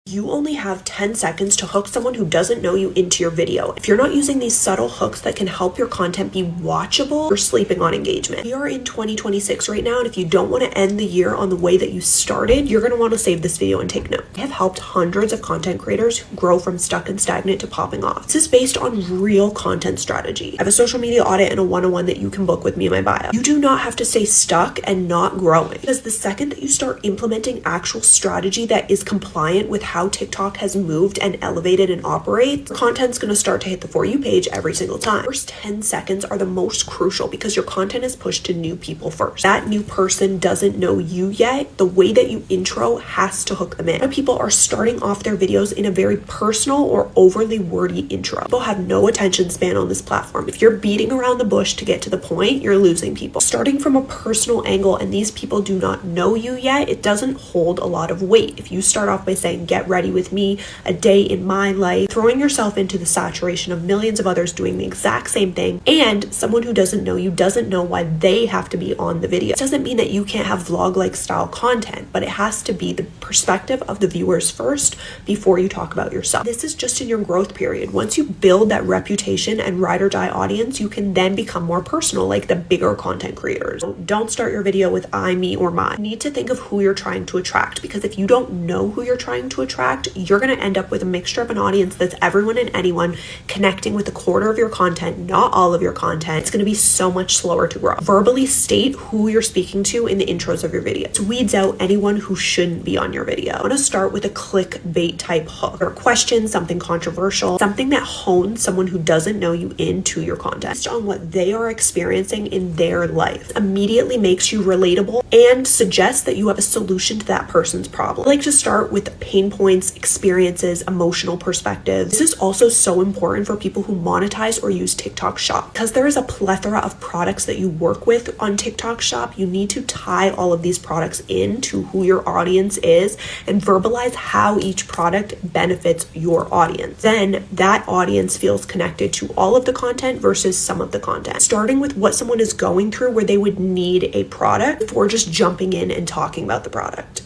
You only have 10 seconds to hook someone who doesn't know you into your video. If you're not using these subtle hooks that can help your content be watchable, you're sleeping on engagement. We are in 2026 right now, and if you don't want to end the year on the way that you started, you're going to want to save this video and take note. I have helped hundreds of content creators who grow from stuck and stagnant to popping off. This is based on real content strategy. I have a social media audit and a one-on-one that you can book with me in my bio. You do not have to stay stuck and not growing, because the second that you start implementing actual strategy that is compliant with how TikTok has moved and elevated and operates, content's going to start to hit the For You page every single time. First 10 seconds are the most crucial because your content is pushed to new people first. That new person doesn't know you yet. The way that you intro has to hook them in. A lot of people are starting off their videos in a very personal or overly wordy intro. People have no attention span on this platform. If you're beating around the bush to get to the point, you're losing people. Starting from a personal angle and these people do not know you yet, it doesn't hold a lot of weight. If you start off by saying, get ready with me, a day in my life, throwing yourself into the saturation of millions of others doing the exact same thing, and someone who doesn't know you doesn't know why they have to be on the video. It doesn't mean that you can't have vlog-like style content, but it has to be the perspective of the viewers first before you talk about yourself. This is just in your growth period. Once you build that reputation and ride or die audience, you can then become more personal, like the bigger content creators. Don't start your video with I, me, or mine. You need to think of who you're trying to attract, because if you don't know who you're trying to attract, you're going to end up with a mixture of an audience that's everyone and anyone connecting with a quarter of your content, not all of your content. It's going to be so much slower to grow. Verbally state who you're speaking to in the intros of your video. It weeds out anyone who shouldn't be on your video. I want to start with a clickbait type hook or question, something controversial, something that hones someone who doesn't know you into your content based on what they are experiencing in their life. Immediately makes you relatable and suggests that you have a solution to that person's problem. I like to start with pain points, experiences, emotional perspectives. This is also so important for people who monetize or use TikTok Shop. Because there is a plethora of products that you work with on TikTok Shop, you need to tie all of these products into who your audience is and verbalize how each product benefits your audience. Then that audience feels connected to all of the content versus some of the content. Starting with what someone is going through where they would need a product before just jumping in and talking about the product.